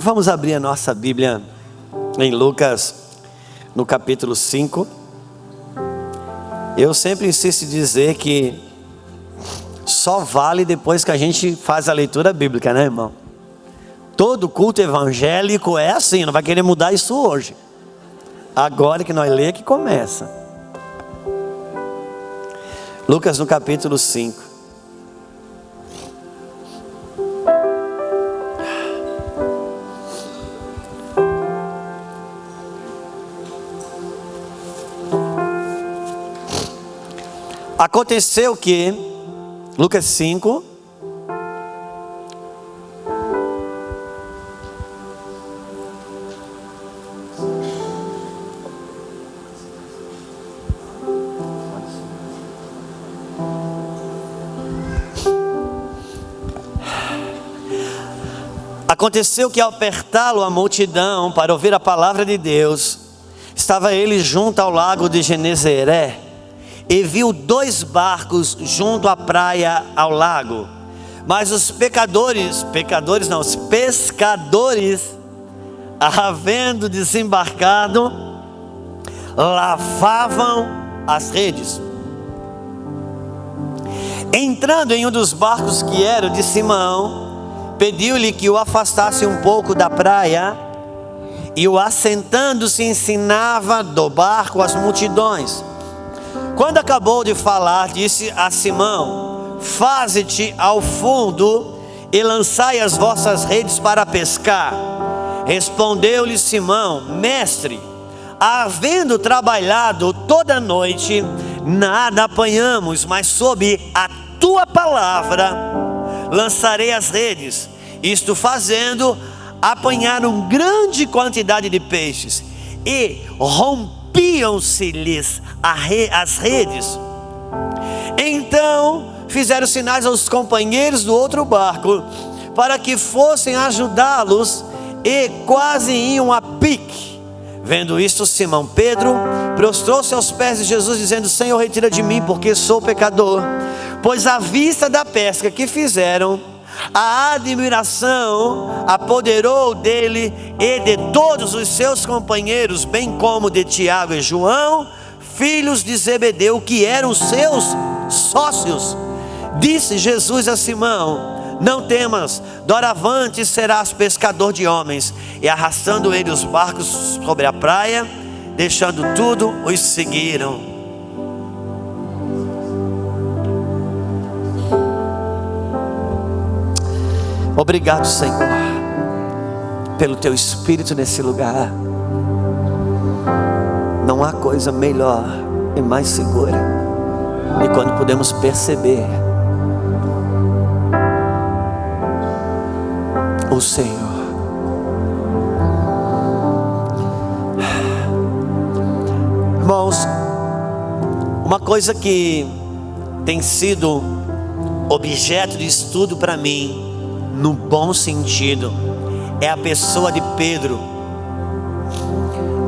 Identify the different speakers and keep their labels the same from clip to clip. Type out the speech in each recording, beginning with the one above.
Speaker 1: Vamos abrir a nossa Bíblia em Lucas, no capítulo 5. Eu sempre insisto em dizer que só vale depois que a gente faz a leitura bíblica, né, irmão? Todo culto evangélico é assim, não vai querer mudar isso hoje. Agora que nós lemos que começa. Lucas no capítulo 5. Aconteceu que, Lucas 5, aconteceu que ao apertá-lo a multidão para ouvir a palavra de Deus, estava ele junto ao lago de Genezaré, e viu 2 barcos junto à praia ao lago. Mas os pescadores, havendo desembarcado, lavavam as redes. Entrando em um dos barcos, que era o de Simão, pediu-lhe que o afastasse um pouco da praia, e o assentando-se ensinava do barco as multidões. Quando acabou de falar, disse a Simão: faze-te ao fundo e lançai as vossas redes para pescar. Respondeu-lhe Simão: mestre, havendo trabalhado toda a noite, nada apanhamos, mas sob a tua palavra lançarei as redes. Isto fazendo, apanharam grande quantidade de peixes, e rompiam-se-lhes as redes. Então fizeram sinais aos companheiros do outro barco, para que fossem ajudá-los, e quase iam a pique. Vendo isto, Simão Pedro prostrou-se aos pés de Jesus, dizendo: Senhor, retira de mim, porque sou pecador. Pois à vista da pesca que fizeram, a admiração apoderou dele e de todos os seus companheiros, bem como de Tiago e João, filhos de Zebedeu, que eram seus sócios. Disse Jesus a Simão: não temas, doravante serás pescador de homens. E arrastando ele os barcos sobre a praia, deixando tudo, os seguiram. Obrigado, Senhor, pelo teu Espírito nesse lugar. Não há coisa melhor e mais segura de quando podemos perceber o Senhor. Irmãos, uma coisa que tem sido objeto de estudo para mim, no bom sentido, é a pessoa de Pedro.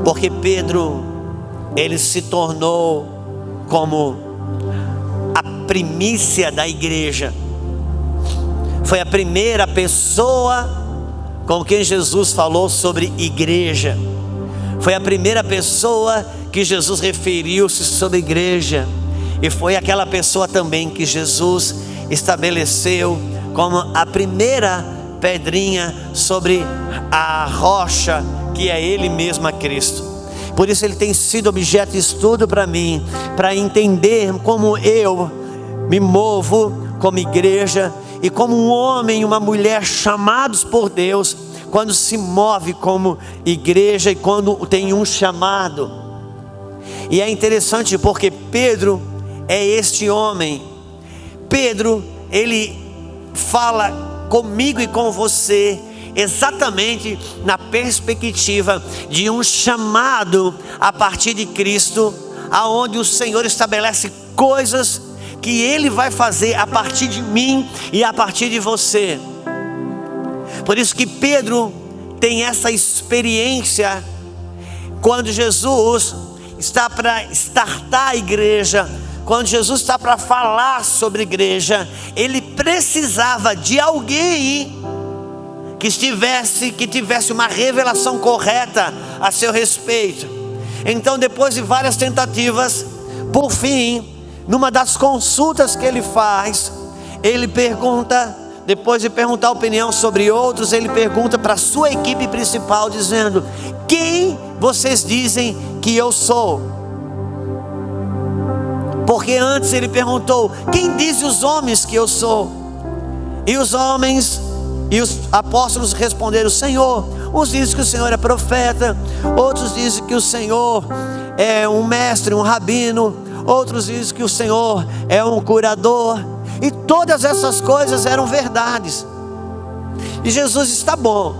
Speaker 1: Porque Pedro, ele se tornou como a primícia da igreja. Foi a primeira pessoa com quem Jesus falou sobre igreja. Foi a primeira pessoa que Jesus referiu-se sobre igreja. E foi aquela pessoa também que Jesus estabeleceu como a primeira pedrinha sobre a rocha, que é Ele mesmo, a Cristo. Por isso ele tem sido objeto de estudo para mim, para entender como eu me movo como igreja, e como um homem e uma mulher chamados por Deus, quando se move como igreja e quando tem um chamado. E é interessante porque Pedro é este homem. Pedro, ele fala comigo e com você exatamente na perspectiva de um chamado a partir de Cristo, aonde o Senhor estabelece coisas que Ele vai fazer a partir de mim e a partir de você. Por isso que Pedro tem essa experiência quando Jesus está para startar a igreja, quando Jesus está para falar sobre igreja. Ele precisava de alguém que tivesse uma revelação correta a seu respeito. Então, depois de várias tentativas, por fim, numa das consultas que ele faz, ele pergunta, depois de perguntar a opinião sobre outros, ele pergunta para a sua equipe principal, dizendo: quem vocês dizem que eu sou? Porque antes ele perguntou: quem dizem os homens que eu sou? E os homens e os apóstolos responderam: Senhor, uns dizem que o Senhor é profeta, outros dizem que o Senhor é um mestre, um rabino, outros dizem que o Senhor é um curador. E todas essas coisas eram verdades. E Jesus disse: está bom,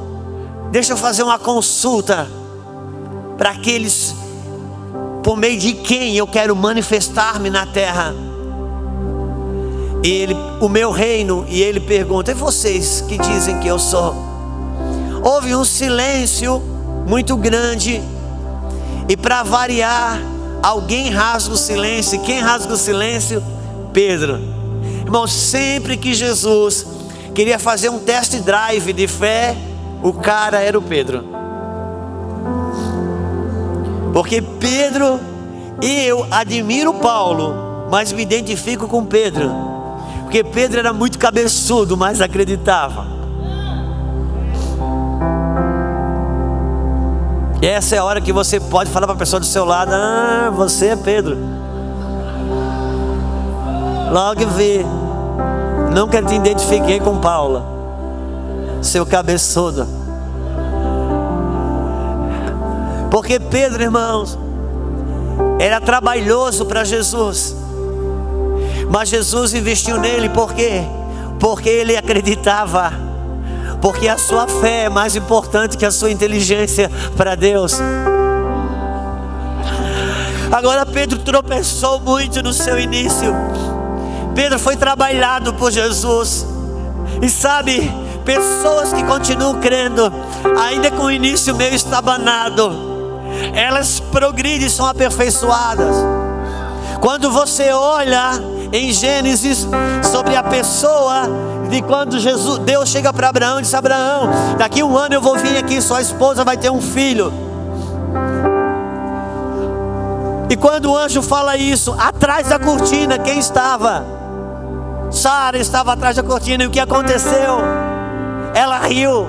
Speaker 1: deixa eu fazer uma consulta para aqueles por meio de quem eu quero manifestar-me na terra. E o meu reino. E ele pergunta: e vocês que dizem que eu sou? Houve um silêncio muito grande. E para variar, alguém rasga o silêncio. E quem rasga o silêncio? Pedro. Irmão, sempre que Jesus queria fazer um test drive de fé, o cara era o Pedro. Porque Pedro, eu admiro Paulo, mas me identifico com Pedro. Porque Pedro era muito cabeçudo, mas acreditava. E essa é a hora que você pode falar para a pessoa do seu lado: ah, você é Pedro. Logo vi, nunca te identifiquei com Paula, seu cabeçudo. Porque Pedro, irmãos, era trabalhoso para Jesus, mas Jesus investiu nele. Por quê? Porque ele acreditava. Porque a sua fé é mais importante que a sua inteligência para Deus. Agora, Pedro tropeçou muito no seu início. Pedro foi trabalhado por Jesus. E sabe, pessoas que continuam crendo, ainda com o início meio estabanado, elas progridem, são aperfeiçoadas. Quando você olha em Gênesis sobre a pessoa de quando Deus chega para Abraão e diz: Abraão, daqui 1 ano eu vou vir aqui, sua esposa vai ter um filho. E quando o anjo fala isso, atrás da cortina, quem estava? Sara estava atrás da cortina. E o que aconteceu? Ela riu.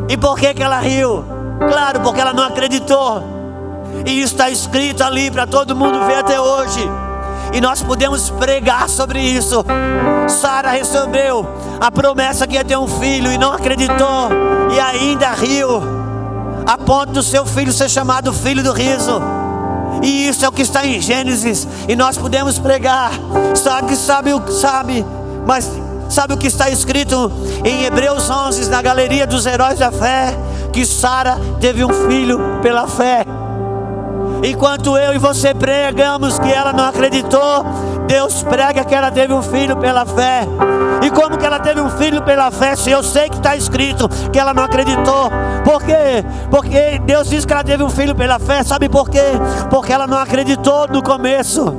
Speaker 1: E por que ela riu? Claro, porque ela não acreditou. E isso está escrito ali para todo mundo ver até hoje. E nós podemos pregar sobre isso. Sara recebeu a promessa que ia ter um filho e não acreditou, e ainda riu, a ponto do seu filho ser chamado filho do riso. E isso é o que está em Gênesis. E nós podemos pregar. Mas sabe o que está escrito em Hebreus 11, na galeria dos heróis da fé? Que Sara teve um filho pela fé. Enquanto eu e você pregamos que ela não acreditou, Deus prega que ela teve um filho pela fé. E como que ela teve um filho pela fé, se eu sei que está escrito que ela não acreditou? Por quê? Porque Deus diz que ela teve um filho pela fé. Sabe por quê? Porque ela não acreditou no começo.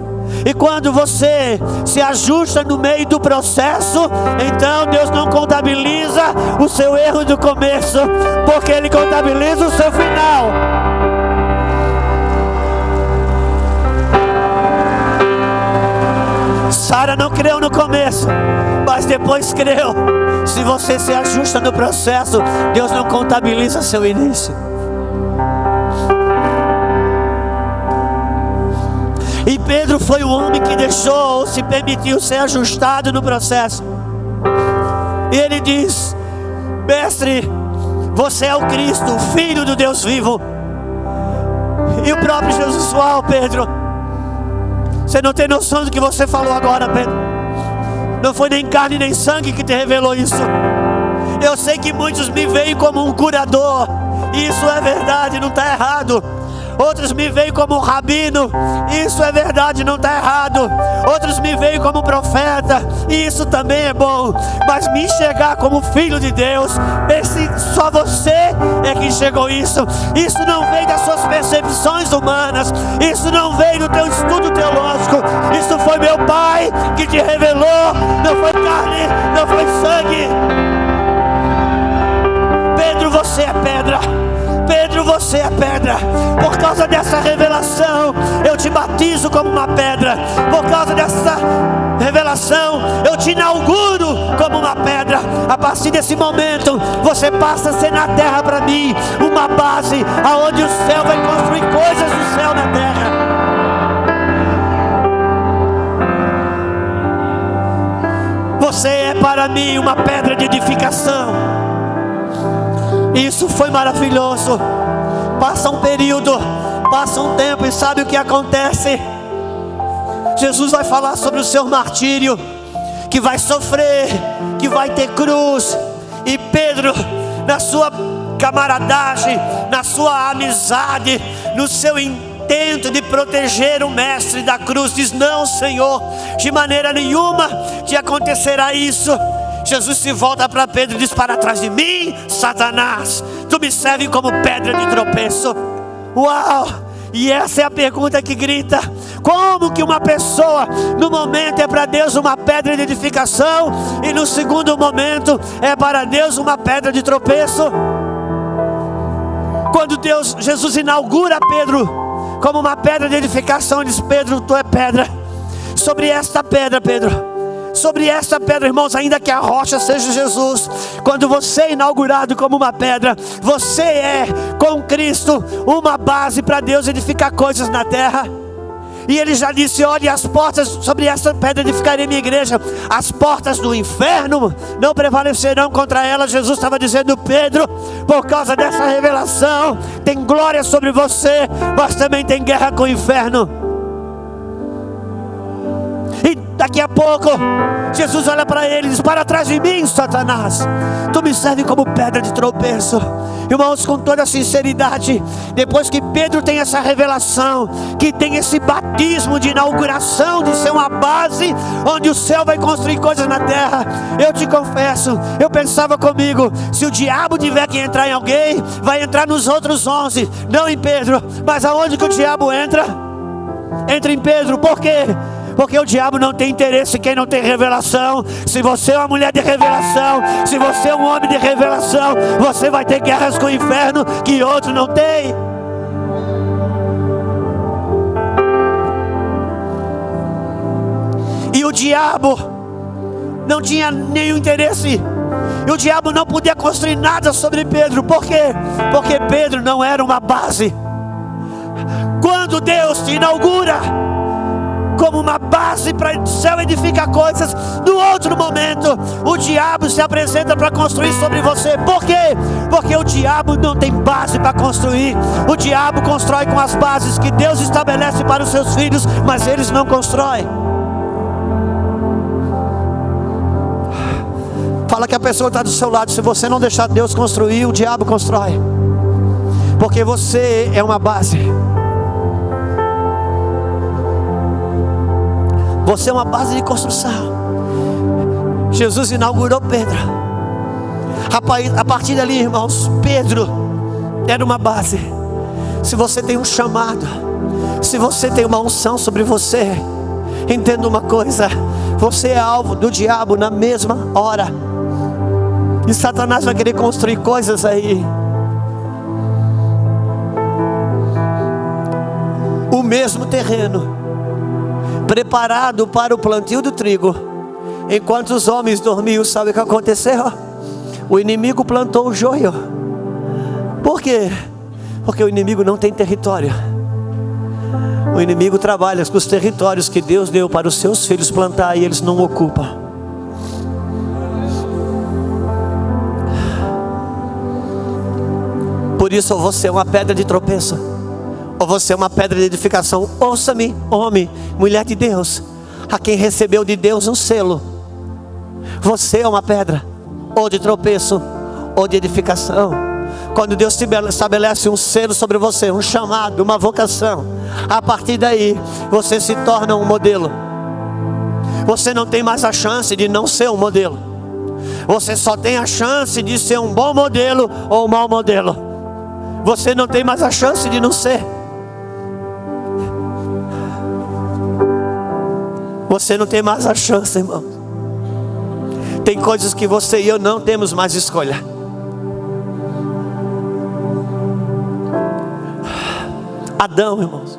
Speaker 1: E quando você se ajusta no meio do processo, então Deus não contabiliza o seu erro do começo, porque Ele contabiliza o seu final. Sara não creu no começo, mas depois creu. Se você se ajusta no processo, Deus não contabiliza seu início. E Pedro foi o homem que deixou, ou se permitiu ser ajustado no processo. E ele diz: mestre, você é o Cristo, o Filho do Deus vivo. E o próprio Jesus falou: Pedro, você não tem noção do que você falou agora, Pedro. Não foi nem carne nem sangue que te revelou isso. Eu sei que muitos me veem como um curador, e isso é verdade, não está errado. Outros me veem como um rabino, isso é verdade, não está errado. Outros me veem como um profeta, e isso também é bom. Mas me enxergar como filho de Deus, só você é que enxergou isso. Isso não veio das suas percepções humanas, isso não veio do teu estudo teológico. Isso foi meu Pai que te revelou. Não foi carne, não foi sangue. você é pedra. Por causa dessa revelação, eu te batizo como uma pedra. Por causa dessa revelação, eu te inauguro como uma pedra. A partir desse momento, você passa a ser na terra para mim uma base aonde o céu vai construir coisas do céu na terra. Você é para mim uma pedra de edificação. Isso foi maravilhoso. Passa um período, passa um tempo, e sabe o que acontece? Jesus vai falar sobre o seu martírio, que vai sofrer, que vai ter cruz. E Pedro, na sua camaradagem, na sua amizade, no seu intento de proteger o mestre da cruz, diz: não, Senhor, de maneira nenhuma te acontecerá isso. Jesus se volta para Pedro e diz: para trás de mim, Satanás, tu me serve como pedra de tropeço. Uau! E essa é a pergunta que grita: como que uma pessoa no momento é para Deus uma pedra de edificação, e no segundo momento é para Deus uma pedra de tropeço? Quando Jesus inaugura Pedro como uma pedra de edificação, diz: Pedro, tu é pedra. Sobre esta pedra, Pedro, sobre esta pedra, irmãos, ainda que a rocha seja Jesus, quando você é inaugurado como uma pedra, você é com Cristo uma base para Deus edificar coisas na terra. E ele já disse: olhe, as portas, sobre essa pedra edificarei minha igreja, as portas do inferno não prevalecerão contra ela. Jesus estava dizendo: Pedro, por causa dessa revelação, tem glória sobre você, mas também tem guerra com o inferno. E daqui a pouco, Jesus olha para ele e diz: para trás de mim, Satanás, tu me serve como pedra de tropeço. Irmãos, com toda sinceridade, depois que Pedro tem essa revelação, que tem esse batismo de inauguração, de ser uma base onde o céu vai construir coisas na terra, eu te confesso, eu pensava comigo: se o diabo tiver que entrar em alguém, vai entrar nos outros 11, não em Pedro. Mas aonde que o diabo entra? Entra em Pedro. Por quê? Porque o diabo não tem interesse em quem não tem revelação. Se você é uma mulher de revelação, se você é um homem de revelação, você vai ter guerras com o inferno que outro não tem. E o diabo não tinha nenhum interesse. E o diabo não podia construir nada sobre Pedro. Por quê? Porque Pedro não era uma base. Quando Deus te inaugura como uma base para o céu edificar coisas, no outro momento o diabo se apresenta para construir sobre você. Por quê? Porque o diabo não tem base para construir. O diabo constrói com as bases que Deus estabelece para os seus filhos, mas eles não constroem. Fala que a pessoa está do seu lado: se você não deixar Deus construir, o diabo constrói. Porque você é uma base. Você é uma base de construção. Jesus inaugurou Pedro. A partir dali, irmãos, Pedro era uma base. Se você tem um chamado, se você tem uma unção sobre você, entenda uma coisa: você é alvo do diabo na mesma hora. E Satanás vai querer construir coisas aí. O mesmo terreno preparado para o plantio do trigo, enquanto os homens dormiam, sabe o que aconteceu? O inimigo plantou o joio. Por quê? Porque o inimigo não tem território. O inimigo trabalha com os territórios que Deus deu para os seus filhos plantar, e eles não ocupam. Por isso, ou você é uma pedra de tropeço, ou você é uma pedra de edificação. Ouça-me, homem, mulher de Deus, a quem recebeu de Deus um selo. Você é uma pedra, ou de tropeço, ou de edificação. Quando Deus estabelece um selo sobre você, um chamado, uma vocação, a partir daí, você se torna um modelo. Você não tem mais a chance de não ser um modelo. Você só tem a chance de ser um bom modelo ou um mau modelo. Você não tem mais a chance de não ser. Você não tem mais a chance, irmão. Tem coisas que você e eu não temos mais escolha. Adão, irmãos,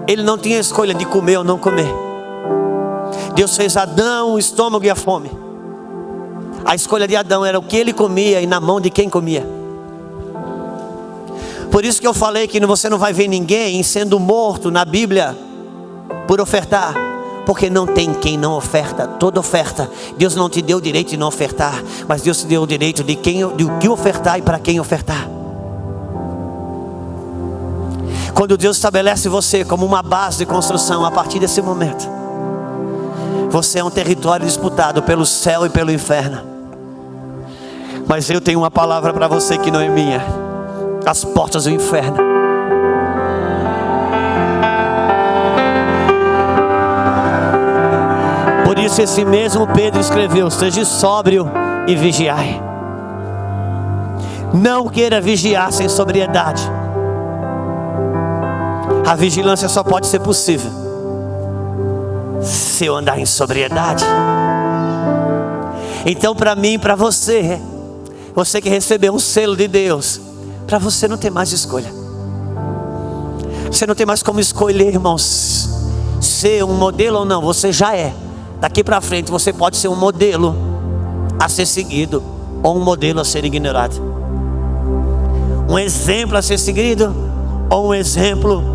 Speaker 1: ele não tinha escolha de comer ou não comer. Deus fez Adão, o estômago e a fome. A escolha de Adão era o que ele comia e na mão de quem comia. Por isso que eu falei que você não vai ver ninguém sendo morto na Bíblia por ofertar, porque não tem quem não oferta. Toda oferta, Deus não te deu o direito de não ofertar, mas Deus te deu o direito de o que ofertar e para quem ofertar. Quando Deus estabelece você como uma base de construção, a partir desse momento, você é um território disputado pelo céu e pelo inferno. Mas eu tenho uma palavra para você que não é minha: as portas do inferno. Por isso esse mesmo Pedro escreveu: seja sóbrio e vigiai. Não queira vigiar sem sobriedade. A vigilância só pode ser possível se eu andar em sobriedade. Então, para mim, para você, você que recebeu um selo de Deus, para você não tem mais escolha. Você não tem mais como escolher, irmãos, ser um modelo ou não. Você já é. Daqui para frente você pode ser um modelo a ser seguido ou um modelo a ser ignorado. Um exemplo a ser seguido ou um exemplo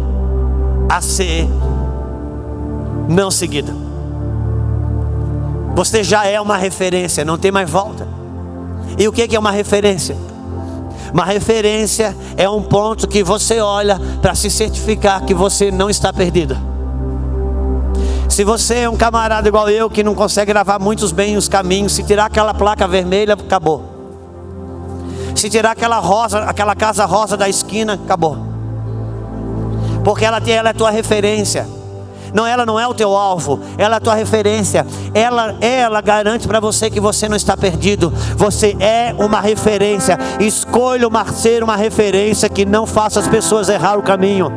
Speaker 1: a ser não seguido. Você já é uma referência, não tem mais volta. E o que é uma referência? Uma referência é um ponto que você olha para se certificar que você não está perdido. Se você é um camarada igual eu, que não consegue gravar muitos bem os caminhos, se tirar aquela placa vermelha, acabou. Se tirar aquela casa rosa da esquina, acabou. Porque ela é tua referência. Não, ela não é o teu alvo, ela é a tua referência. Ela garante para você que você não está perdido. Você é uma referência. Escolha ser uma referência que não faça as pessoas errar o caminho.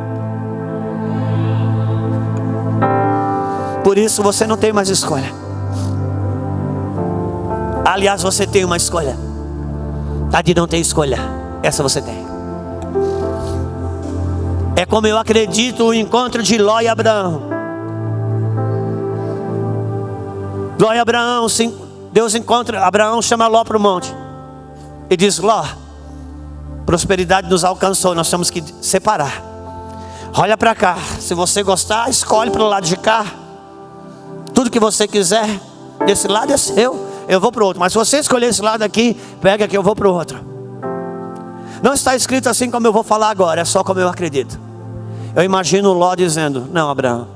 Speaker 1: Por isso você não tem mais escolha. Aliás, você tem uma escolha. A de não ter escolha, essa você tem. É como eu acredito o encontro de Ló e Abraão. Ló e Abraão, Deus encontra, Abraão chama Ló para o monte e diz: Ló, prosperidade nos alcançou, nós temos que separar. Olha para cá, se você gostar, escolhe para o lado de cá. Tudo que você quiser, desse lado é seu, eu vou para o outro. Mas se você escolher esse lado aqui, pega que eu vou para o outro. Não está escrito assim como eu vou falar agora, é só como eu acredito. Eu imagino Ló dizendo: não, Abraão,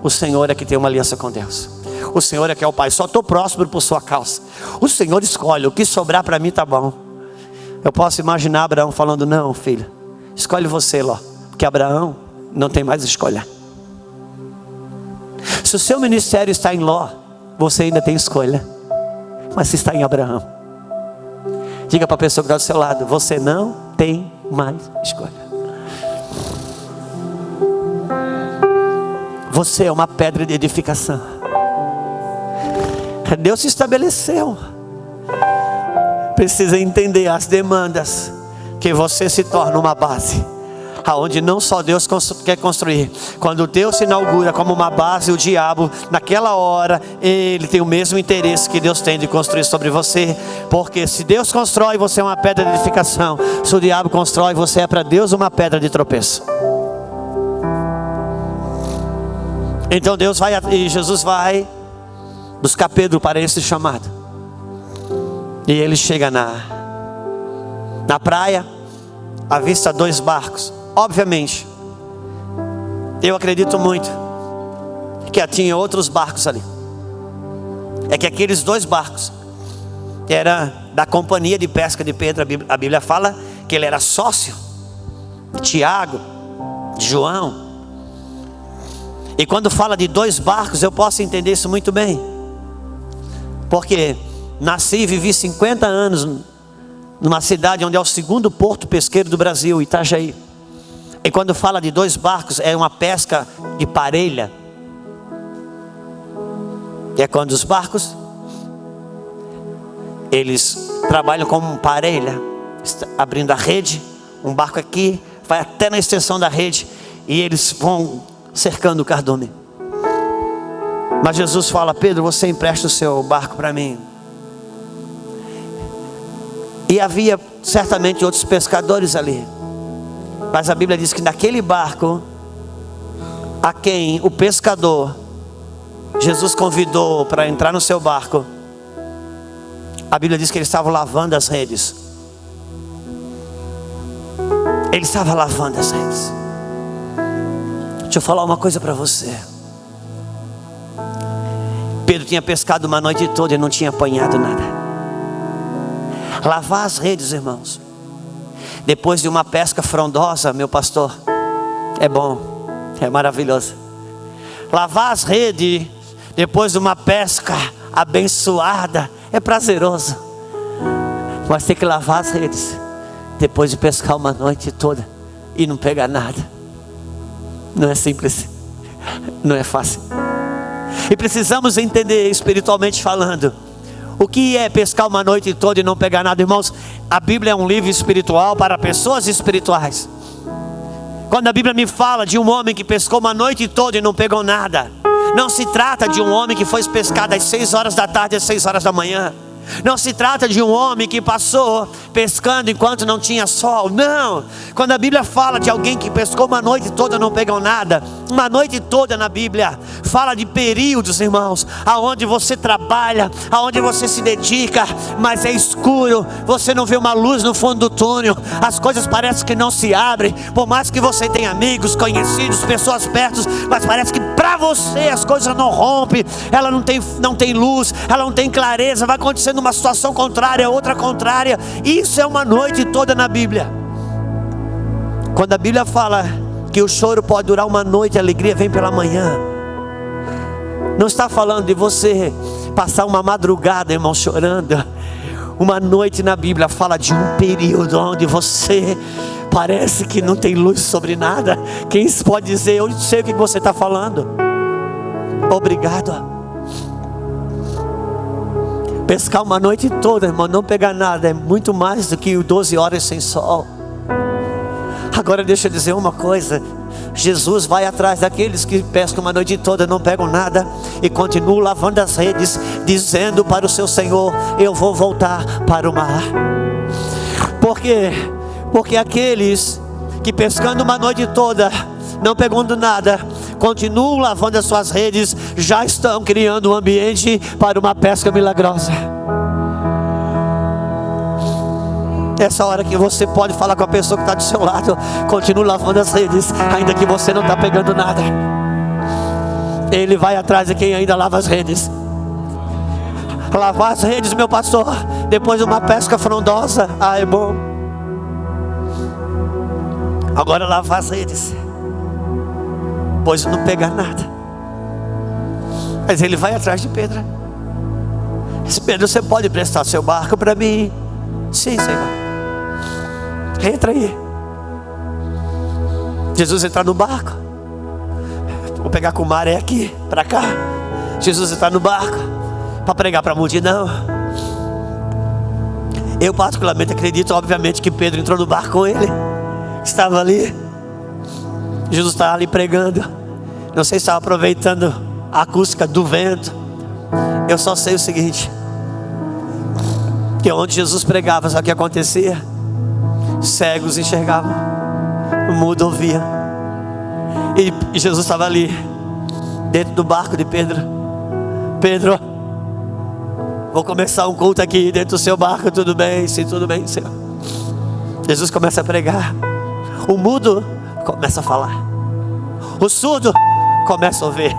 Speaker 1: o Senhor é que tem uma aliança com Deus. O Senhor é que é o Pai, só estou próspero por sua causa. O Senhor escolhe, o que sobrar para mim está bom. Eu posso imaginar Abraão falando: não, filho, escolhe você, Ló, porque Abraão não tem mais escolha. Se o seu ministério está em Ló, você ainda tem escolha. Mas se está em Abraão, diga para a pessoa que está do seu lado: você não tem mais escolha. Você é uma pedra de edificação. Deus se estabeleceu. Precisa entender as demandas, que você se torna uma base, aonde não só Deus quer construir. Quando Deus se inaugura como uma base, o diabo, naquela hora, ele tem o mesmo interesse que Deus tem de construir sobre você. Porque se Deus constrói, você é uma pedra de edificação. Se o diabo constrói, você é para Deus uma pedra de tropeço. Então Jesus vai buscar Pedro para esse chamado. E ele chega na praia, avista 2 barcos. Obviamente, eu acredito muito que tinha outros barcos ali. É que aqueles 2 barcos era da companhia de pesca de Pedro. A Bíblia fala que ele era sócio de Tiago, de João. E quando fala de 2 barcos, eu posso entender isso muito bem. Porque nasci e vivi 50 anos numa cidade onde é o 2º porto pesqueiro do Brasil, Itajaí. E quando fala de 2 barcos, é uma pesca de parelha. É quando os barcos, eles trabalham como parelha, abrindo a rede. Um barco aqui, vai até na extensão da rede. E eles vão cercando o cardume. Mas Jesus fala: Pedro, você empresta o seu barco para mim. E havia certamente outros pescadores ali. Mas a Bíblia diz que naquele barco, a quem o pescador, Jesus convidou para entrar no seu barco, a Bíblia diz que eles estavam lavando as redes. Ele estava lavando as redes. Deixa eu falar uma coisa para você. Pedro tinha pescado uma noite toda e não tinha apanhado nada. Lavar as redes, irmãos, depois de uma pesca frondosa, meu pastor, é bom, é maravilhoso. Lavar as redes depois de uma pesca abençoada é prazeroso. Mas tem que lavar as redes depois de pescar uma noite toda e não pegar nada. Não é simples, não é fácil. E precisamos entender, espiritualmente falando, o que é pescar uma noite toda e não pegar nada, irmãos. A Bíblia é um livro espiritual para pessoas espirituais. Quando a Bíblia me fala de um homem que pescou uma noite toda e não pegou nada, não se trata de um homem que foi pescar das 6 horas da tarde às 6 horas da manhã. Não se trata de um homem que passou pescando enquanto não tinha sol. Não. Quando a Bíblia fala de alguém que pescou uma noite toda e não pegou nada, uma noite toda na Bíblia fala de períodos, irmãos, aonde você trabalha, aonde você se dedica, mas é escuro, você não vê uma luz no fundo do túnel, as coisas parecem que não se abrem, por mais que você tenha amigos, conhecidos, pessoas perto, mas parece que para você as coisas não rompem, ela não tem luz, ela não tem clareza, vai acontecendo uma situação contrária, outra contrária. Isso é uma noite toda na Bíblia. Quando a Bíblia fala que o choro pode durar uma noite, a alegria vem pela manhã, não está falando de você passar uma madrugada, irmão, chorando. Uma noite na Bíblia fala de um período onde você parece que não tem luz sobre nada. Quem pode dizer: eu sei o que você está falando? Obrigado. Pescar uma noite toda, irmão, não pegar nada, é muito mais do que 12 horas sem sol. Agora deixa eu dizer uma coisa: Jesus vai atrás daqueles que pescam uma noite toda, não pegam nada e continuam lavando as redes, dizendo para o seu Senhor: eu vou voltar para o mar. Por quê? Porque aqueles que pescando uma noite toda, não pegando nada, continuam lavando as suas redes, já estão criando um ambiente para uma pesca milagrosa. Essa hora que você pode falar com a pessoa que está do seu lado: continue lavando as redes, ainda que você não está pegando nada. Ele vai atrás de quem ainda lava as redes. Lavar as redes, meu pastor, depois de uma pesca frondosa, é bom. Agora lavar as redes, pois não pegar nada. Mas ele vai atrás de Pedro. Diz: Pedro, você pode prestar seu barco para mim? Sim, Senhor. Entra aí. Jesus entra no barco. Vou pegar com o mar, é aqui, para cá. Jesus entra no barco para pregar para a multidão. Eu particularmente acredito, obviamente, que Pedro entrou no barco com ele. Estava ali. Jesus estava ali pregando. Não sei se estava aproveitando a acústica do vento. Eu só sei o seguinte: que onde Jesus pregava, sabe o que acontecia? Cegos enxergavam, mudo ouvia. E Jesus estava ali, dentro do barco de Pedro. Pedro, vou começar um culto aqui dentro do seu barco, tudo bem? Sim, tudo bem, Senhor. Jesus começa a pregar. O mudo começa a falar. O surdo começa a ouvir.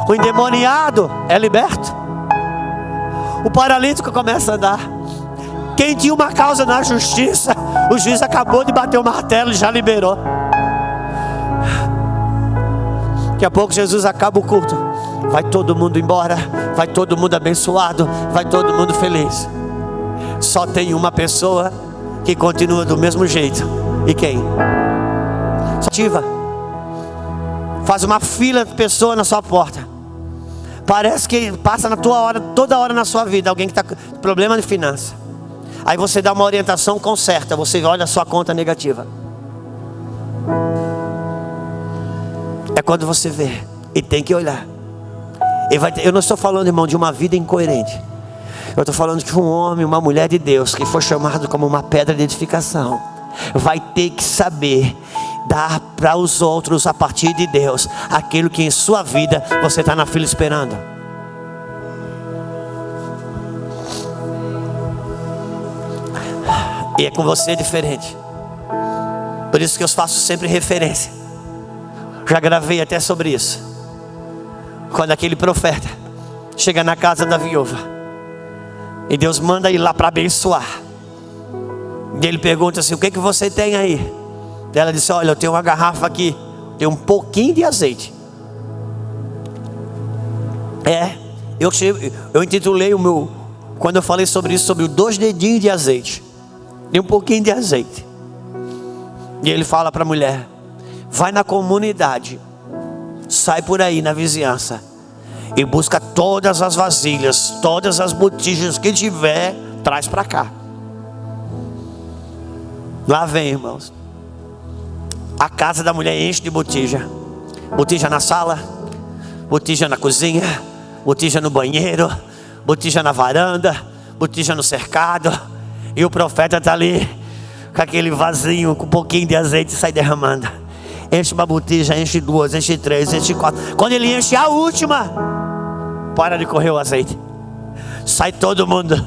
Speaker 1: O endemoniado é liberto. O paralítico começa a andar. Quem tinha uma causa na justiça, o juiz acabou de bater o martelo e já liberou. Daqui a pouco Jesus acaba o culto. Vai todo mundo embora. Vai todo mundo abençoado. Vai todo mundo feliz. Só tem uma pessoa que continua do mesmo jeito. E quem? Ativa. Faz uma fila de pessoas na sua porta. Parece que passa na tua hora, toda hora na sua vida, alguém que está com problema de finança. Aí você dá uma orientação, conserta. Você olha a sua conta negativa. quando você vê e tem que olhar. Eu não estou falando, irmão, de uma vida incoerente. Eu estou falando que um homem, uma mulher de Deus, que foi chamado como uma pedra de edificação, vai ter que saber dar para os outros, a partir de Deus, aquilo que em sua vida você está na fila esperando. E é com você diferente. Por isso que eu faço sempre referência. Já gravei até sobre isso. Quando aquele profeta chega na casa da viúva e Deus manda ir lá para abençoar, e ele pergunta assim: o que você tem aí? E ela disse: olha, eu tenho uma garrafa aqui, tem um pouquinho de azeite. Eu intitulei quando eu falei sobre isso, sobre os 2 dedinhos de azeite. Tem um pouquinho de azeite. E ele fala para a mulher: vai na comunidade, sai por aí na vizinhança e busca todas as vasilhas, todas as botijas que tiver, traz para cá. Lá vem, irmãos, a casa da mulher enche de botija. Botija na sala, botija na cozinha, botija no banheiro, botija na varanda, botija no cercado. E o profeta está ali com aquele vasinho, com um pouquinho de azeite, e sai derramando. Enche uma botija, enche 2, enche 3, enche 4. Quando ele enche a última, para de correr o azeite. Sai todo mundo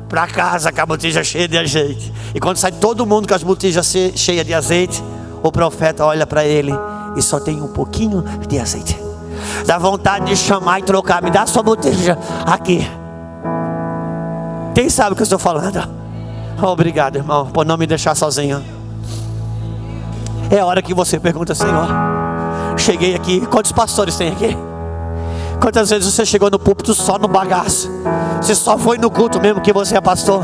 Speaker 1: para casa com a botija cheia de azeite. E quando sai todo mundo com as botijas cheias de azeite, o profeta olha para ele e só tem um pouquinho de azeite. Dá vontade de chamar e trocar: me dá a sua botija aqui. Quem sabe o que eu estou falando? Obrigado, irmão, por não me deixar sozinho. É a hora que você pergunta: Senhor, cheguei aqui, quantos pastores tem aqui? Quantas vezes você chegou no púlpito só no bagaço? Você só foi no culto mesmo que você é pastor?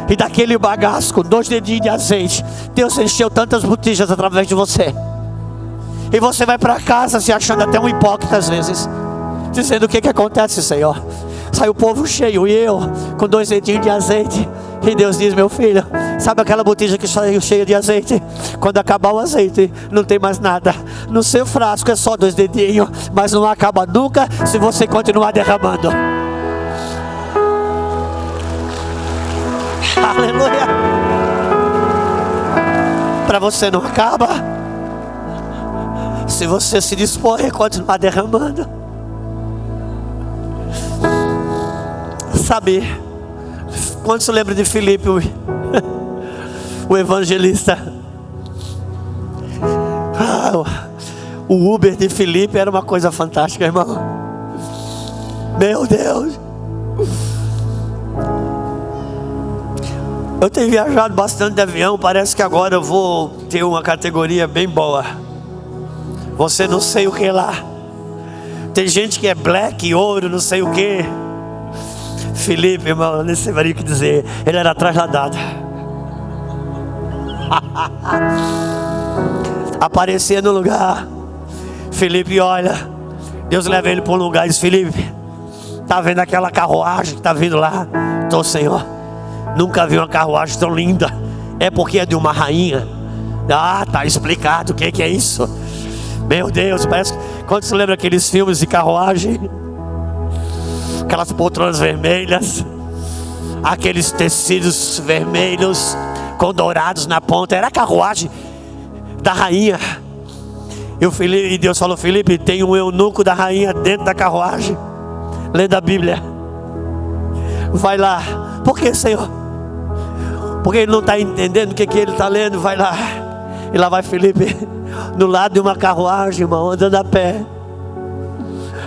Speaker 1: E daquele bagaço com 2 dedinhos de azeite, Deus encheu tantas botijas através de você. E você vai para casa se achando até um hipócrita às vezes, dizendo: o que acontece, Senhor? Sai o povo cheio e eu com 2 dedinhos de azeite. E Deus diz: meu filho, sabe aquela botija que saiu cheia de azeite? Quando acabar o azeite, não tem mais nada. No seu frasco é só 2 dedinhos, mas não acaba nunca se você continuar derramando. Aleluia. Para você não acaba se você se dispor a continuar derramando. Sabe, quantos lembram de Filipe, o evangelista? O Uber de Filipe era uma coisa fantástica, irmão. Meu Deus. Eu tenho viajado bastante de avião. Parece que agora eu vou ter uma categoria bem boa. Você não sei o que lá. Tem gente que é black, ouro, não sei o que. Filipe, irmão, nem sei o que dizer. Ele era trasladado. Aparecia no lugar. Filipe olha. Deus leva ele para um lugar e diz: Filipe, tá vendo aquela carruagem que tá vindo lá? Tô, Senhor. Nunca vi uma carruagem tão linda. É porque é de uma rainha. Ah, tá explicado o que é isso. Meu Deus, parece que... Quando você lembra aqueles filmes de carruagem? Aquelas poltronas vermelhas, aqueles tecidos vermelhos com dourados na ponta. Era a carruagem da rainha. E Deus falou: Filipe, tem um eunuco da rainha dentro da carruagem, lendo a Bíblia. Vai lá. Por que, Senhor? Porque ele não está entendendo o que ele está lendo. Vai lá. E lá vai Filipe, no lado de uma carruagem, irmão, andando a pé,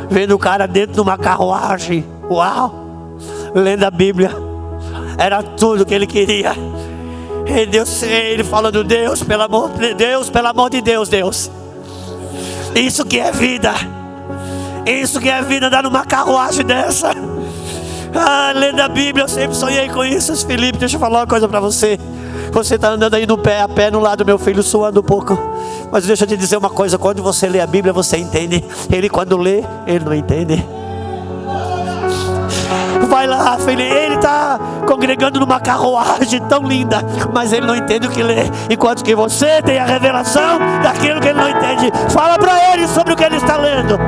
Speaker 1: vendo o cara dentro de uma carruagem. Uau! Lendo a Bíblia. Era tudo que ele queria. E Deus, ele falando: Deus, pelo amor de Deus, pelo amor de Deus, Deus. Isso que é vida. Isso que é vida, andar numa carruagem dessa. Ah, lendo a Bíblia, eu sempre sonhei com isso. Felipe, deixa eu falar uma coisa para você. Você está andando aí no pé a pé no lado do meu filho, suando um pouco. Mas deixa eu te dizer uma coisa: quando você lê a Bíblia, você entende. Ele, quando lê, ele não entende. vai lá, filho. Ele está congregando numa carruagem tão linda, mas ele não entende o que lê. Enquanto que você tem a revelação daquilo que ele não entende. Fala para ele sobre o que ele está lendo.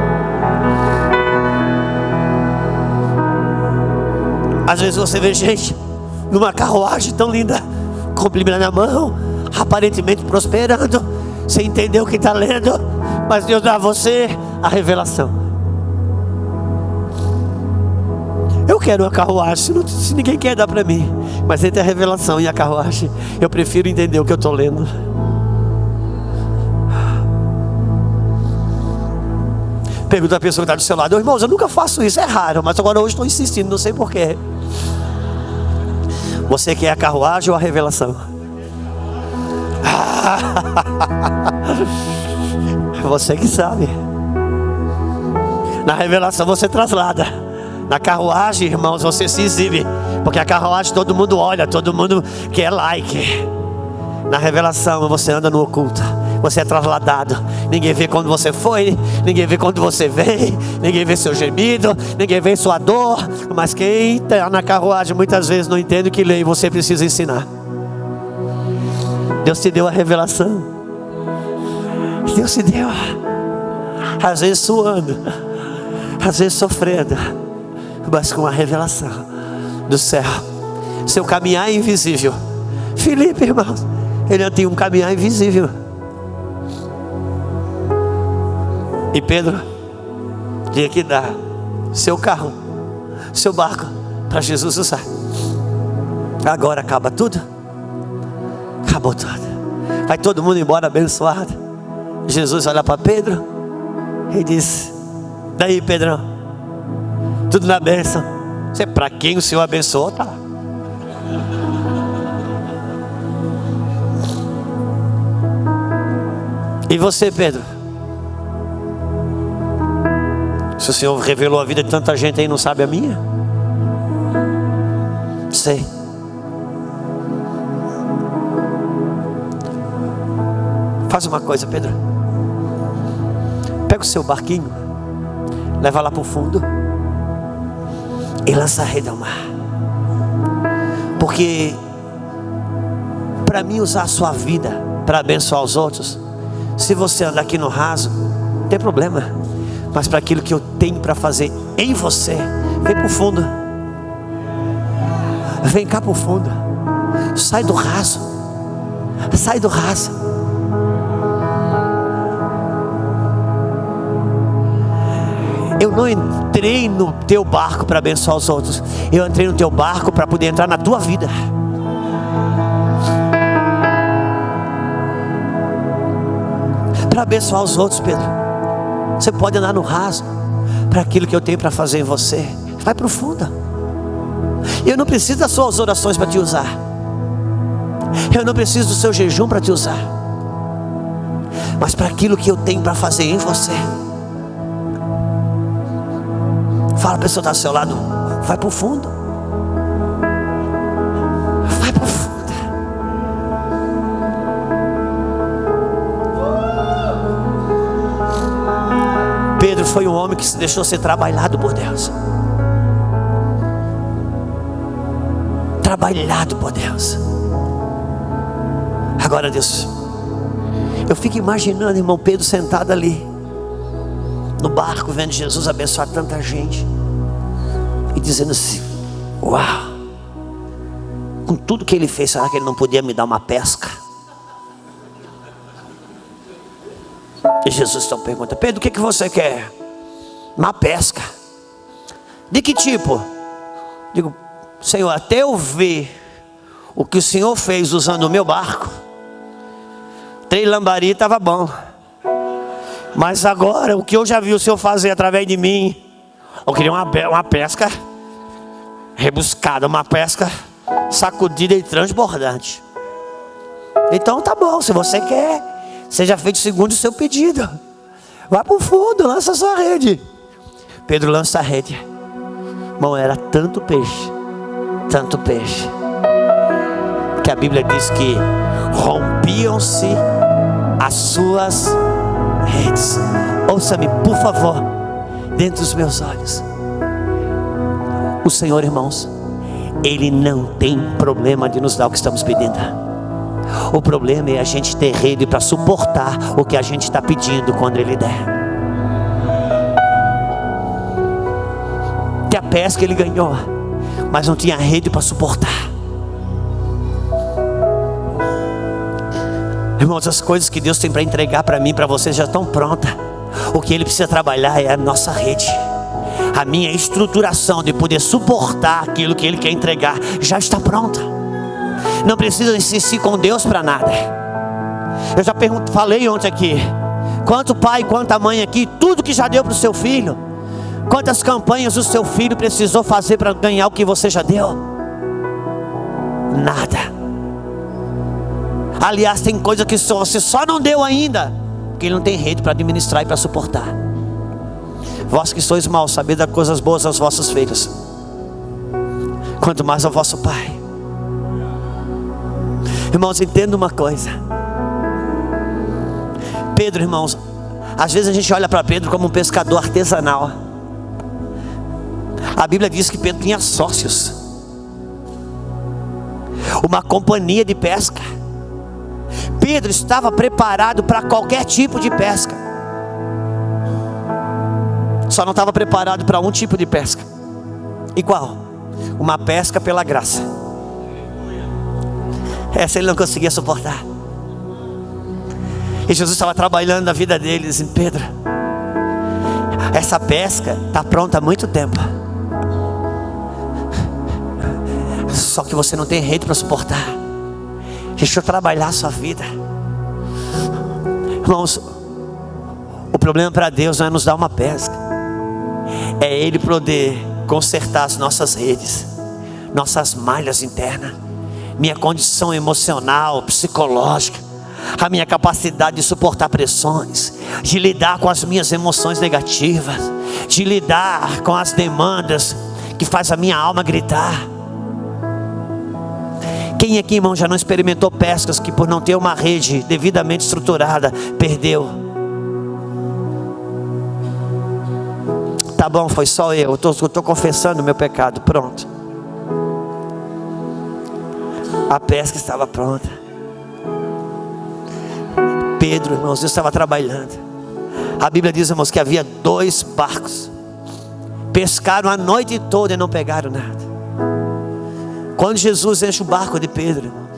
Speaker 1: Às vezes você vê gente numa carruagem tão linda, com Bíblia na mão, aparentemente prosperando, sem entender o que está lendo, mas Deus dá a você a revelação. Eu quero uma carruagem, se ninguém quer dar para mim, mas entre a revelação e a carruagem, eu prefiro entender o que eu estou lendo. Pergunta a pessoa que está do seu lado: irmãos, eu nunca faço isso, é raro, mas agora hoje estou insistindo, não sei porquê. Você quer a carruagem ou a revelação? Você que sabe. Na revelação você traslada. Na carruagem, irmãos, você se exibe. Porque a carruagem todo mundo olha, todo mundo quer like. Na revelação você anda no oculto. Você é trasladado. Ninguém vê quando você foi, ninguém vê quando você vem, ninguém vê seu gemido, ninguém vê sua dor. Mas quem está na carruagem muitas vezes não entende o que lê e você precisa ensinar. Deus te deu a revelação. Deus te deu. Às vezes suando, às vezes sofrendo, mas com a revelação do céu. Seu caminhar é invisível. Filipe, irmãos, ele tinha um caminhar invisível. E Pedro tinha que dar seu carro, seu barco, para Jesus usar. Agora acaba tudo. Acabou tudo. Vai todo mundo embora abençoado. Jesus olha para Pedro e diz: daí, Pedrão, tudo na bênção. Você, para quem o Senhor abençoou, tá lá. E você, Pedro? Se o Senhor revelou a vida de tanta gente aí, não sabe a minha? Sei. Faz uma coisa, Pedro. Pega o seu barquinho, leva lá para o fundo e lança a rede ao mar. Porque para mim usar a sua vida para abençoar os outros, se você andar aqui no raso, não tem problema. Mas para aquilo que eu tenho para fazer em você, vem para o fundo. Vem cá para o fundo. Sai do raso. Sai do raso. Eu não entrei no teu barco para abençoar os outros. Eu entrei no teu barco para poder entrar na tua vida. Para abençoar os outros, Pedro. Você pode andar no raso para aquilo que eu tenho para fazer em você. Vai para o fundo. Eu não preciso das suas orações para te usar. Eu não preciso do seu jejum para te usar. Mas para aquilo que eu tenho para fazer em você. Fala, a pessoa está ao seu lado. Vai para o fundo. Vai para o fundo. Pedro foi um homem que se deixou ser trabalhado por Deus. Trabalhado por Deus. Agora, Deus, eu fico imaginando, irmão Pedro sentado ali no barco, vendo Jesus abençoar tanta gente e dizendo assim: uau, com tudo que ele fez, será que ele não podia me dar uma pesca? E Jesus então pergunta: Pedro, o que você quer? Uma pesca. De que tipo? Digo: Senhor, até eu ver o que o Senhor fez usando o meu barco, 3 lambari estava bom. Mas agora, o que eu já vi o Senhor fazer através de mim, eu queria uma pesca rebuscada, uma pesca sacudida e transbordante. Então tá bom, se você quer, seja feito segundo o seu pedido. Vá para o fundo, lança a sua rede. Pedro lança a rede. Irmão, era tanto peixe, que a Bíblia diz que rompiam-se as suas redes. Ouça-me, por favor, dentro dos meus olhos. O Senhor, irmãos, Ele não tem problema de nos dar o que estamos pedindo. O problema é a gente ter rede para suportar o que a gente está pedindo quando Ele der. Que a pesca Ele ganhou, mas não tinha rede para suportar. Irmãos, as coisas que Deus tem para entregar para mim, para vocês já estão prontas. O que Ele precisa trabalhar é a nossa rede. A minha estruturação de poder suportar aquilo que Ele quer entregar já está pronta. Não precisa insistir com Deus para nada. Eu já falei ontem aqui, quanto pai, quanta mãe aqui, tudo que já deu para o seu filho, quantas campanhas o seu filho precisou fazer para ganhar o que você já deu? Nada. Aliás, tem coisa que você só não deu ainda, porque Ele não tem rede para administrar e para suportar. Vós que sois maus, sabei dar coisas boas aos vossos filhos, quanto mais ao vosso Pai. Irmãos, entenda uma coisa. Pedro, irmãos, às vezes a gente olha para Pedro como um pescador artesanal. A Bíblia diz que Pedro tinha sócios, uma companhia de pesca. Pedro estava preparado para qualquer tipo de pesca, só não estava preparado para um tipo de pesca. E qual? Uma pesca pela graça. Essa ele não conseguia suportar. E Jesus estava trabalhando na vida dele, dizendo: Pedro, essa pesca está pronta há muito tempo, só que você não tem rede para suportar. Deixa eu trabalhar a sua vida. Irmãos, o problema para Deus não é nos dar uma pesca, é Ele poder consertar as nossas redes, nossas malhas internas, minha condição emocional, psicológica, a minha capacidade de suportar pressões, de lidar com as minhas emoções negativas, de lidar com as demandas que faz a minha alma gritar. Quem aqui, irmão, já não experimentou pescas que por não ter uma rede devidamente estruturada, perdeu? Tá bom, foi só eu estou confessando o meu pecado, pronto. A pesca estava pronta. Pedro, irmãos, Deus estava trabalhando. A Bíblia diz, irmãos, que havia 2 barcos. Pescaram a noite toda e não pegaram nada. Quando Jesus enche o barco de Pedro, irmãos,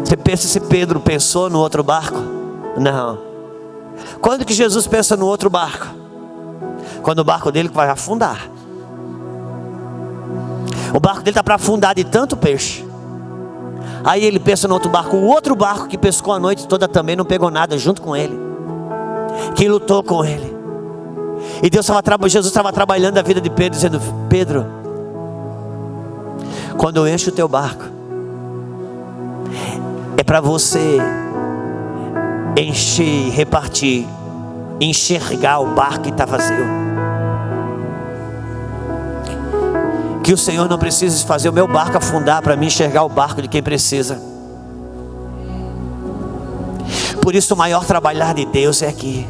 Speaker 1: você pensa se Pedro pensou no outro barco? Não. Quando que Jesus pensa no outro barco? Quando o barco dele vai afundar. O barco dele está para afundar de tanto peixe. Aí ele pensa no outro barco. O outro barco que pescou a noite toda também não pegou nada junto com ele, que lutou com ele. E Jesus estava trabalhando a vida de Pedro, dizendo: Pedro, quando eu encho o teu barco, é para você encher, repartir, enxergar o barco que está vazio. Que o Senhor não precise fazer o meu barco afundar para mim enxergar o barco de quem precisa. Por isso o maior trabalhar de Deus é aqui.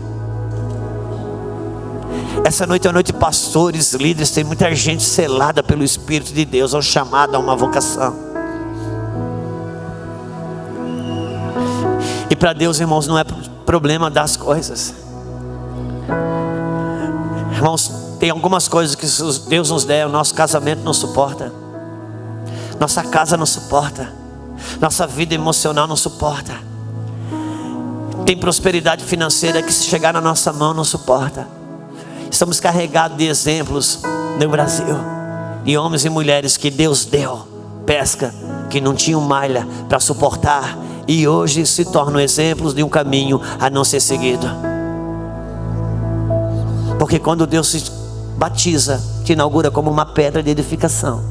Speaker 1: Essa noite é a noite de pastores, líderes. Tem muita gente selada pelo Espírito de Deus, ao chamado, a uma vocação. E para Deus, irmãos, não é problema das coisas. Irmãos, tem algumas coisas que se Deus nos der, o nosso casamento não suporta, nossa casa não suporta, nossa vida emocional não suporta. Tem prosperidade financeira que, se chegar na nossa mão, não suporta. Estamos carregados de exemplos no Brasil, de homens e mulheres que Deus deu pesca, que não tinham malha para suportar, e hoje se tornam exemplos de um caminho a não ser seguido. Porque quando Deus se batiza, te inaugura como uma pedra de edificação,